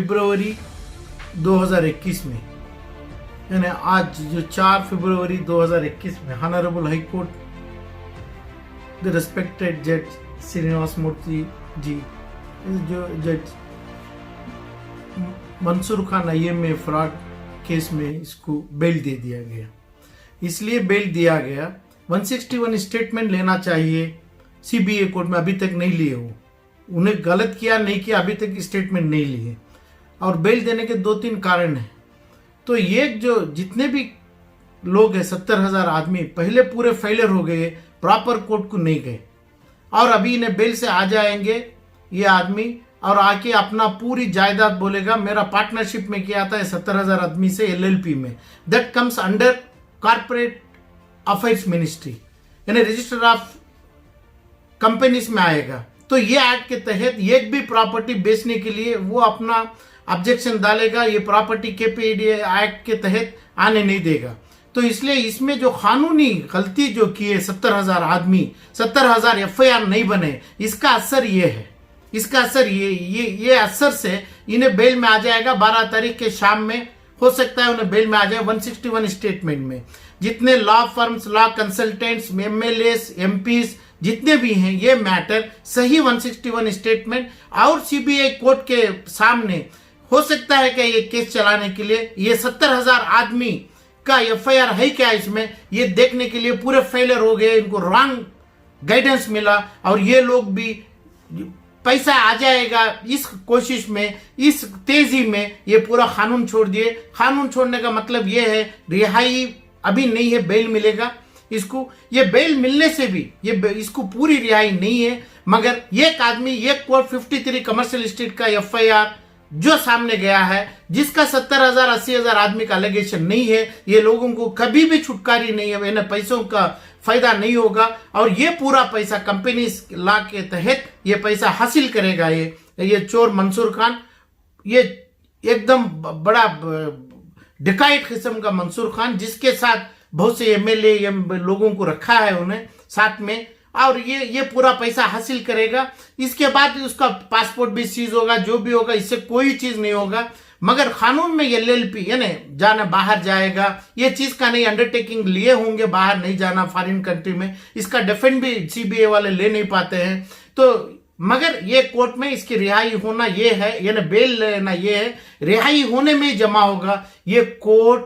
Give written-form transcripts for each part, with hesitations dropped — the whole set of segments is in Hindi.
फरवरी 2021 में, यानी आज जो 4 फरवरी 2021 में honourable high court the respected जज श्रीनिवास मूर्ति जी, जो जज Mansoor Khan IMA fraud case में इसको बेल दे दिया गया। इसलिए बेल दिया गया, 161 स्टेटमेंट लेना चाहिए, CBI कोर्ट में अभी तक नहीं लिए हो, उन्हें गलत किया नहीं किया, अभी तक स्टेटमेंट नहीं लिए, और बेल देने के 2-3 कारण हैं। तो ये जो जितने भी लोग हैं 70,000 आदमी पहले पूरे फेलियर हो गए, प्रॉपर कोर्ट को नहीं गए, और अभी इन्हें बेल से आ जाएंगे ये आदमी, और आके अपना पूरी जायदाद बोलेगा मेरा पार्टनरशिप में किया था 70,000 आदमी से LLP में, that comes under corporate affairs ministry, यानी रजिस्टर ऑफ कंपनीज में आएगा। तो ये एक्ट के तहत एक भी प्रॉपर्टी बेचने के लिए वो अपना ऑब्जेक्शन डालेगा, ये प्रॉपर्टी KPAD एक्ट के तहत आने नहीं देगा। तो इसलिए इसमें जो कानूनी गलती जो की है 70,000 आदमी, 70,000 FIR नहीं बने, इसका असर ये है, इसका असर ये असर से इन्हें बेल में आ जाएगा 12 तारीख के शाम में, हो सकता है उन्हें बेल में आ जाए 161 स्टेटमेंट में। जितने law firms, law consultants, MLAs, MPs जितने भी हैं, ये मैटर सही 161 स्टेटमेंट और CBI कोर्ट के सामने हो सकता है कि ये केस चलाने के लिए ये 70,000 आदमी का FIR है क्या इसमें, ये देखने के लिए पूरे फेलियर हो गए, इनको रॉन्ग गाइडेंस मिला, और ये लोग भी पैसा आ जाएगा इस कोशिश में, इस तेजी में ये पूरा कानून छोड़ दिए। कानून छोड़ने का मतलब ये है रिहाई अभी नहीं है, बेल मिलेगा इसको, ये बेल मिलने से भी ये इसको पूरी रिहाई नहीं है, मगर एक आदमी, एक कोर्ट 53 कमर्शियल स्ट्रीट का FIR जो सामने गया है, जिसका 70,000 80,000 आदमी का एलिगेशन नहीं है, ये लोगों को कभी भी छुटकारी नहीं है, इन्हें पैसों का फायदा नहीं होगा, और ये पूरा पैसा कंपनी लॉ के तहत ये पैसा हासिल करेगा। ये चोर मंसूर खान, ये एकदम बड़ा डिकाइट किस्म का मंसूर खान, जिसके साथ बहुत से MLA लोगों को रखा है उन्हें साथ में, और ये पूरा पैसा हासिल करेगा। इसके बाद उसका पासपोर्ट भी सीज होगा, जो भी होगा, इससे कोई चीज नहीं होगा, मगर कानून में LLP यानी जाना बाहर जाएगा, ये चीज का नहीं अंडरटेकिंग लिए होंगे, बाहर नहीं जाना फॉरेन कंट्री में, इसका डिफेंड भी CBI वाले ले नहीं पाते हैं। तो मगर ये कोर्ट में इसकी रिहाई होना ये है, यानी बेल लेना ये है, रिहाई होने में जमा होगा। ये कोर्ट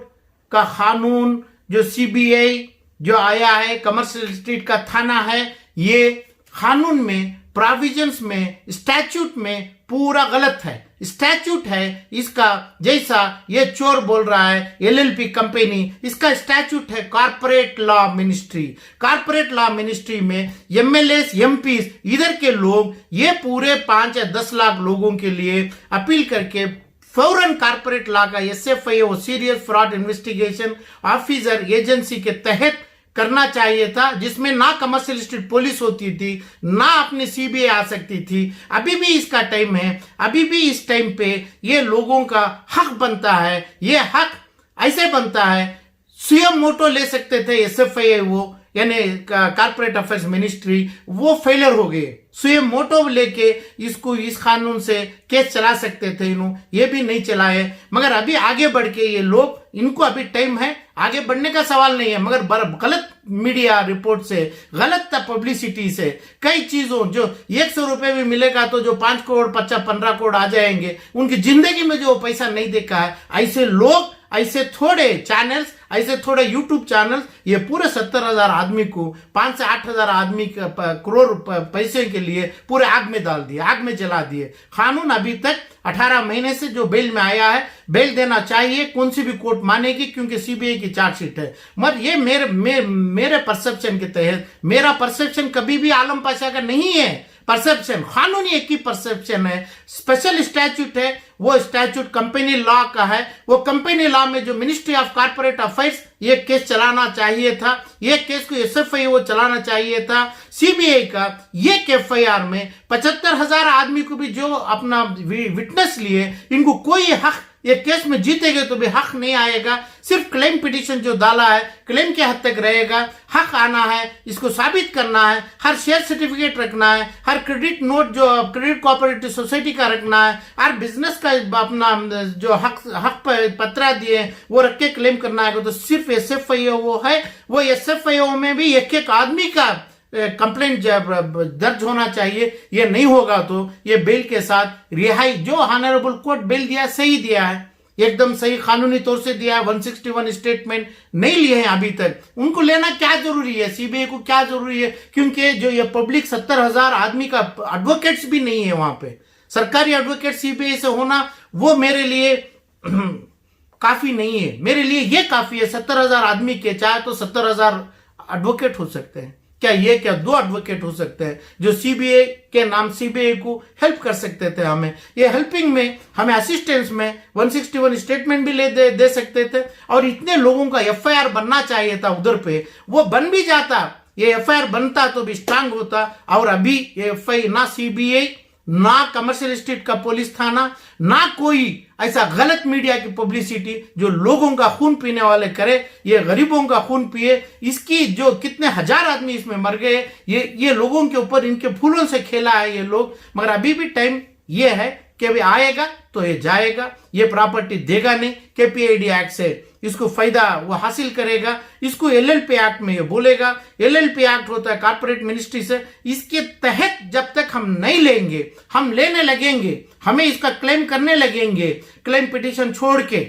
का कानून जो CBI जो आया है, कमर्शियल स्ट्रीट का थाना है, ये कानून में, प्रोविजंस में, स्टैच्यूट में पूरा गलत है। स्टैच्यूट है इसका, जैसा ये चोर बोल रहा है LLP कंपनी, इसका स्टैच्यूट है corporate law ministry. Corporate law ministry में MLAs, MPs, इधर के लोग ये पूरे 5 या 10 लाख लोगों के लिए अपील करके फौरन कॉर्पोरेट लॉ का SFIO serious fraud investigation officer agency के तहत करना चाहिए था, जिसमें ना कमर्शियल स्ट्रीट पुलिस होती थी, ना अपनी CBI आ सकती थी। अभी भी इसका टाइम है, अभी भी इस टाइम पे ये लोगों का हक बनता है। ये हक ऐसे बनता है, CM मोटो ले सकते थे SFIO, वो यानी कॉर्पोरेट अफेयर्स मिनिस्ट्री, वो फेलियर हो गए। CM मोटो लेके इसको इस कानून से केस चला सकते थे, ये भी नहीं चलाए। मगर अभी आगे बढ़ के ये लोग, इनको अभी टाइम है, आगे बढ़ने का सवाल नहीं है, मगर गलत मीडिया रिपोर्ट से, गलत पब्लिसिटी से, कई चीजों जो 100 रुपए भी मिलेगा तो जो 5 करोड़ 15 करोड़ आ जाएंगे, उनकी जिंदगी में जो पैसा नहीं देखा है, ऐसे लोग, ऐसे थोड़े चैनल्स, ऐसे थोड़े यूट्यूब चैनल्स ये पूरे 70,000 आदमी को, 5 से 8,000 आदमी करोड़ पैसे के लिए पूरे आग में डाल दिए, आग में जला दिए। कानून अभी तक 18 महीने से जो बेल में आया है, बेल देना चाहिए, कौन सी भी कोर्ट मानेगी, क्योंकि CBI की चार्जशीट है। मगर ये मेरे परसेप्शन के तहत, मेरा परसेप्शन कभी भी आलम पाशा का नहीं है। परसेप्शन, कानूनी एक ही परसेप्शन है, स्पेशल स्टैच्यूट है, वो स्टैच्यूट कंपनी लॉ का है। वो कंपनी लॉ में जो मिनिस्ट्री ऑफ कॉर्पोरेट अफेयर्स ये केस चलाना चाहिए था, ये केस को SFIO चलाना चाहिए था। CBI का ये FIR में 75,000 आदमी को भी जो अपना विटनेस लिए, इनको कोई हक ये केस में जीतेंगे तो भी हक नहीं आएगा। सिर्फ क्लेम पिटीशन जो डाला है क्लेम के हद तक रहेगा। हक आना है, इसको साबित करना है, हर शेयर सर्टिफिकेट रखना है, हर क्रेडिट नोट जो क्रेडिट कोऑपरेटिव सोसाइटी का रखना है, हर बिजनेस का अपना जो हक पत्रा दिए वो रख के क्लेम करना है। तो सिर्फ SFIO वो है, वो SFIO में भी एक आदमी का कंप्लेंट दर्ज होना चाहिए। ये नहीं होगा तो ये बेल के साथ रिहाई, जो ऑनरेबल कोर्ट बेल दिया सही दिया है, एकदम सही कानूनी तौर से दिया है। 161 स्टेटमेंट नहीं लिए हैं अभी तक, उनको लेना क्या जरूरी है, सीबीआई को क्या जरूरी है, क्योंकि जो ये पब्लिक 70,000 आदमी का एडवोकेट्स भी नहीं है वहां पे। सरकारी एडवोकेट सीबीआई से होना वो मेरे लिए काफी नहीं है, मेरे लिए ये काफी है। 70,000 आदमी के चाहे तो 70,000 एडवोकेट हो सकते हैं, क्या ये क्या 2 एडवोकेट हो सकते हैं जो सीबीआई के नाम सीबीआई को हेल्प कर सकते थे। हमें ये हेल्पिंग में, हमें असिस्टेंस में 161 स्टेटमेंट भी दे सकते थे। और इतने लोगों का FIR बनना चाहिए था उधर पे, वो बन भी जाता, ये FIR बनता तो भी स्ट्रांग होता। और अभी ये FIR ना सीबीआई, ना कमर्शियल स्टेट का पुलिस थाना, ना कोई ऐसा गलत मीडिया की पब्लिसिटी जो लोगों का खून पीने वाले करे, ये गरीबों का खून पिए। इसकी जो कितने हजार आदमी इसमें मर गए, ये लोगों के ऊपर इनके फूलों से खेला है ये लोग। मगर अभी भी टाइम ये है कि अभी आएगा तो ये जाएगा, ये प्रॉपर्टी देगा नहीं। KPID एक्ट से इसको फायदा वो हासिल करेगा, इसको LLP एक्ट में ये बोलेगा। LLP एक्ट होता है कॉर्पोरेट मिनिस्ट्री से, इसके तहत जब तक हम नहीं लेंगे, हम लेने लगेंगे, हमें इसका क्लेम करने लगेंगे, क्लेम पिटीशन छोड़ के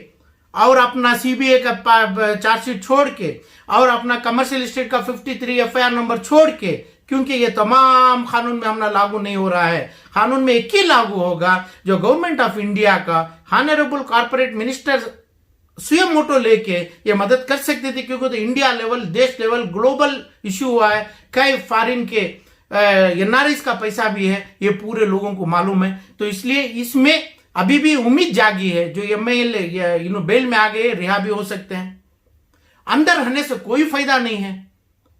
और अपना सीबीआई का चार्जशीट छोड़ के और अपना कमर्शियल स्टेट का 53 FIR नंबर छोड़ के, क्योंकि ये तमाम कानून में हमने लागू नहीं हो रहा है। कानून में एक ही लागू होगा जो गवर्नमेंट ऑफ इंडिया का ऑनरेबल कॉर्पोरेट मिनिस्टर स्वयं मोटो लेके ये मदद कर सकते थे, क्योंकि तो इंडिया लेवल, देश लेवल, ग्लोबल इश्यू हुआ है। कई फॉरेन के NRIs का पैसा भी है, ये पूरे लोगों को मालूम है। तो इसलिए इसमें अभी भी उम्मीद जागी है। जो MIL बेल में आ गए, रिहा भी हो सकते हैं। अंदर रहने से कोई फायदा नहीं है,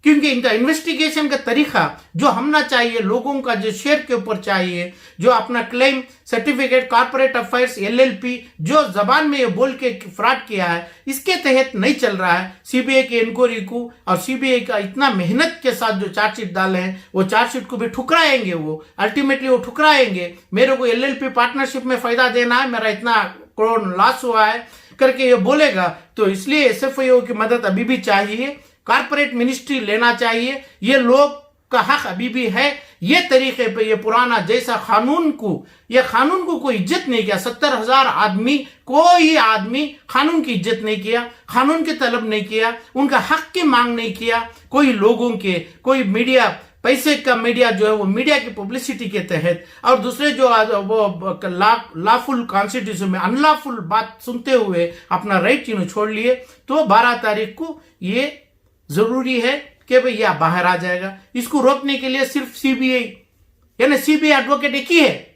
क्योंकि इनका इन्वेस्टिगेशन का तरीका जो हमना चाहिए, लोगों का जो शेयर के ऊपर चाहिए, जो अपना claim certificate, corporate affairs, LLP जो जबान में ये बोल के फ्रॉड किया है, इसके तहत नहीं चल रहा है। सीबीआई की इंक्वायरी को और सीबीआई का इतना मेहनत के साथ जो चार्जशीट डाले हैं, वो चार्जशीट को भी ठुकराएंगे, वो अल्टीमेटली वो ठुकराएंगे। मेरे को LLP पार्टनरशिप में फायदा देना है, मेरा इतना करोड़ लॉस हुआ है करके ये बोलेगा। तो इसलिए SFIO की मदद अभी भी चाहिए, कॉर्पोरेट मिनिस्ट्री लेना चाहिए। ये लोग का हक अभी भी है। ये तरीके पे ये पुराना जैसा कानून को कोई इज्जत नहीं किया। 70,000 आदमी, कोई आदमी कानून की इज्जत नहीं किया, कानून की तलब नहीं किया, उनका हक की मांग नहीं किया। कोई लोगों के, कोई मीडिया, पैसे का मीडिया जो है वो मीडिया की पब्लिसिटी के तहत, और दूसरे जो वो लॉफुल कॉन्स्टिट्यूशन में अनलॉफुल बात सुनते हुए अपना राइट छोड़ लिए। तो 12 तारीख को ये जरूरी है कि भाई यह बाहर आ जाएगा। इसको रोकने के लिए सिर्फ सीबीआई, यानी सीबीआई एडवोकेट एक ही है।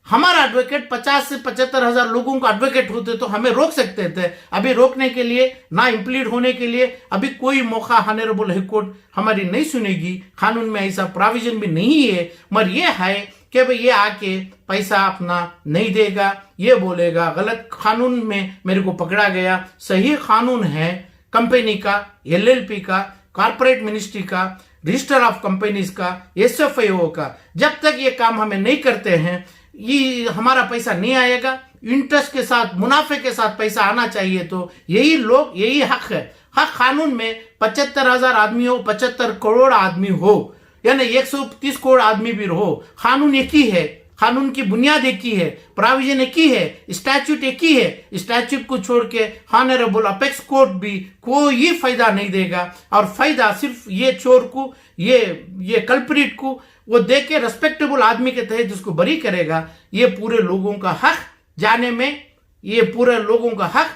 हमारा एडवोकेट 50 से 75,000 लोगों का एडवोकेट होते तो हमें रोक सकते थे। अभी रोकने के लिए, ना इम्प्लीड होने के लिए अभी कोई मौका ऑनरेबल हाईकोर्ट हमारी नहीं सुनेगी। कानून में ऐसा प्रोविजन भी नहीं है। मगर ये है कि भाई ये आके पैसा अपना नहीं देगा, ये बोलेगा गलत कानून में मेरे को पकड़ा गया। सही कानून है कंपनी का, LLP का, कॉर्पोरेट मिनिस्ट्री का, रजिस्टर ऑफ कंपनीज का, SFIO का। जब तक ये काम हमें नहीं करते हैं, ये हमारा पैसा नहीं आएगा। इंटरेस्ट के साथ, मुनाफे के साथ पैसा आना चाहिए। तो यही लोग, यही हक है। हक कानून में 75,000 आदमी हो, 75 करोड़ आदमी हो, यानी 130 करोड़ आदमी भी हो, कानून एक ही है। कानून की बुनियाद एक ही है, प्रोविजन एक ही है, स्टैच्यूट एक ही है। स्टैच्यूट को छोड़ के ऑनरेबल अपेक्स कोर्ट भी कोई फायदा नहीं देगा। और फायदा सिर्फ ये चोर को, ये कल्प्रिट को वो दे के रेस्पेक्टेबल आदमी के तहत जिसको बरी करेगा। ये पूरे लोगों का हक जाने में, ये पूरे लोगों का हक,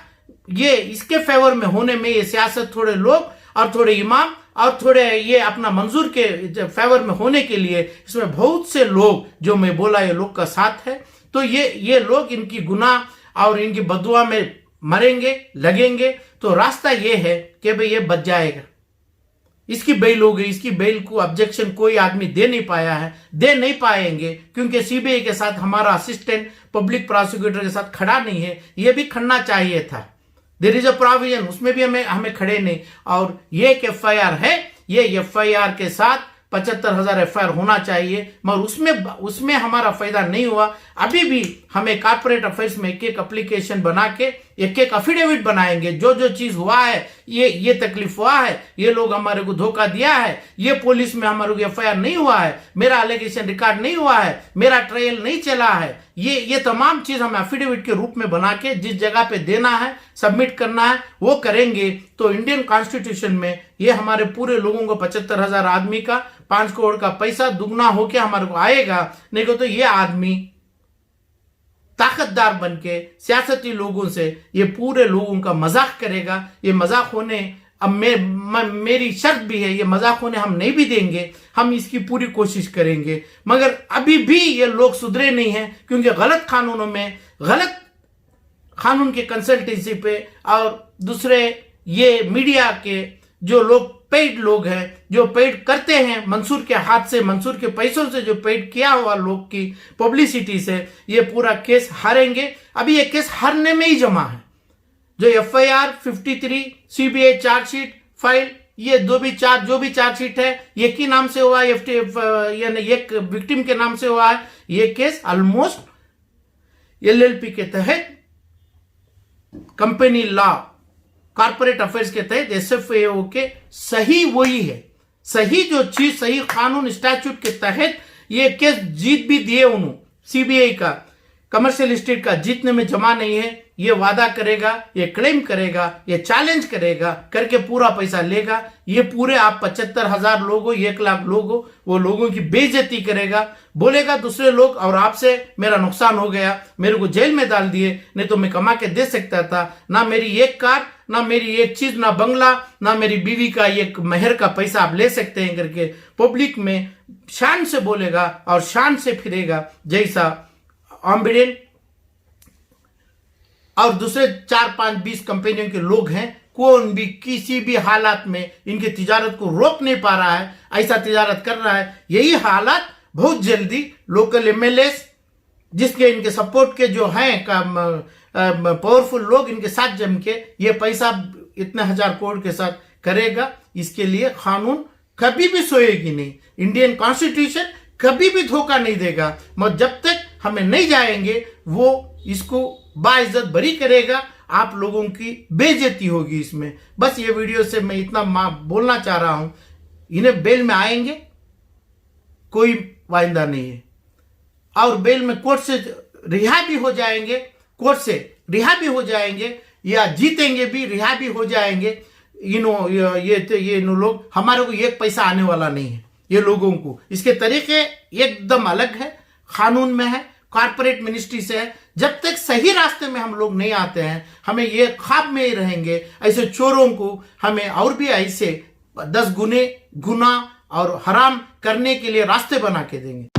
ये इसके फेवर में होने में, ये सियासत थोड़े लोग और थोड़े इमाम और थोड़े ये अपना मंजूर के फेवर में होने के लिए, इसमें बहुत से लोग जो मैं बोला ये लोग का साथ है। तो ये लोग इनकी गुनाह और इनकी बदुआ में मरेंगे, लगेंगे। तो रास्ता ये है कि भाई ये बच जाएगा, इसकी बेल हो गई, इसकी बेल को ऑब्जेक्शन कोई आदमी दे नहीं पाया है, दे नहीं पाएंगे, क्योंकि सीबीआई के साथ हमारा असिस्टेंट पब्लिक प्रोसिक्यूटर के साथ खड़ा नहीं है। ये भी खड़ना चाहिए था। देयर इज अ प्रोविजन, उसमें भी हमें खड़े नहीं। और ये एक एफआईआर है, ये एफआईआर के साथ 75,000 एफआईआर होना चाहिए, मगर उसमें हमारा फायदा नहीं हुआ। अभी भी हमें कॉर्पोरेट अफेयर्स में एक एक एप्लीकेशन बना के एक एक अफिडेविट बनाएंगे, जो जो चीज हुआ है, ये तकलीफ हुआ है, ये लोग हमारे को धोखा दिया है, ये पुलिस में हमारे को एफआईआर नहीं हुआ है, मेरा एलिगेशन रिकॉर्ड नहीं हुआ है, मेरा ट्रायल नहीं चला है, ये तमाम चीज हम एफिडेविट के रूप में बना के जिस जगह पे देना है, सबमिट करना है, वो करेंगे। तो इंडियन कॉन्स्टिट्यूशन में ये हमारे पूरे लोगों को 75,000 आदमी का 5 करोड़ का पैसा दुगना होके हमारे को आएगा। नहीं तो ये आदमी ताकतदार बन के सियासती लोगों से ये पूरे लोगों का मजाक करेगा। ये मजाक होने अब मेरी शर्त भी है, ये मजाक होने हम नहीं भी देंगे, हम इसकी पूरी कोशिश करेंगे। मगर अभी भी ये लोग सुधरे नहीं हैं, क्योंकि गलत कानूनों में, गलत कानून के कंसल्टेंसी पे और दूसरे ये मीडिया के जो लोग पेड लोग हैं, जो पेड करते हैं मंसूर के हाथ से, मंसूर के पैसों से जो पेड किया हुआ लोग की पब्लिसिटी से, ये पूरा केस हारेंगे। अभी ये केस हारने में ही जमा है। जो एफआईआर 53 सीबीआई चार्जशीट फाइल, ये जो भी चार्जशीट है, ये की नाम से हुआ है, यानी एक विक्टिम के नाम से हुआ है। ये केस ऑलमोस्ट एलएलपी के तहत, कंपनी लॉ, कॉर्पोरेट अफेयर्स के तहत एसएफएओ के सही वही है, सही जो चीज, सही कानून स्टैट्यूट के तहत ये केस जीत भी दिए उन्होंने। सीबीआई का कमर्शियल स्टेट का जीतने में जमा नहीं है। ये वादा करेगा, ये क्लेम करेगा, ये चैलेंज करेगा, करके पूरा पैसा लेगा। ये पूरे आप 75,000 लोग हो, 1 लाख लोग हो, वो लोगों की बेइज्जती करेगा, बोलेगा दूसरे लोग और आपसे मेरा नुकसान हो गया, मेरे को जेल में डाल दिए, नहीं तो मैं कमा के दे सकता था, ना मेरी एक कार, ना मेरी एक चीज, ना बंगला, ना मेरी बीवी का एक मेहर का पैसा आप ले सकते हैं करके पब्लिक में शान से बोलेगा और शान से फिरेगा। जैसा ऑम्बिडेन और दूसरे 4-5-20 कंपनियों के लोग हैं, कौन भी किसी भी हालात में इनकी तिजारत को रोक नहीं पा रहा है, ऐसा तिजारत कर रहा है। यही हालात बहुत जल्दी लोकल एमएलए जिसके इनके सपोर्ट के जो हैं पावरफुल लोग, इनके साथ जम के ये पैसा इतने 1000 करोड़ के साथ करेगा। इसके लिए कानून कभी भी सोएगी नहीं, इंडियन कॉन्स्टिट्यूशन कभी भी धोखा नहीं देगा। मगर जब तक हमें नहीं जाएंगे, वो इसको बाइज्जत बरी करेगा, आप लोगों की बेइज्जती होगी इसमें। बस ये वीडियो से मैं इतना बोलना चाह रहा हूं, इन्हें बेल में आएंगे, कोई वाइंदा नहीं है, और बेल में कोर्ट से रिहा भी हो जाएंगे, कोर्ट से रिहा भी हो जाएंगे, या जीतेंगे भी, रिहा भी हो जाएंगे। ये लोग, हमारे को एक पैसा आने वाला नहीं है। ये लोगों को इसके तरीके एकदम अलग है, कानून में है, कॉर्पोरेट मिनिस्ट्री से है। जब तक सही रास्ते में हम लोग नहीं आते हैं, हमें ये ख्वाब में ही रहेंगे। ऐसे चोरों को हमें और भी ऐसे 10 गुना और हराम करने के लिए रास्ते बना के देंगे।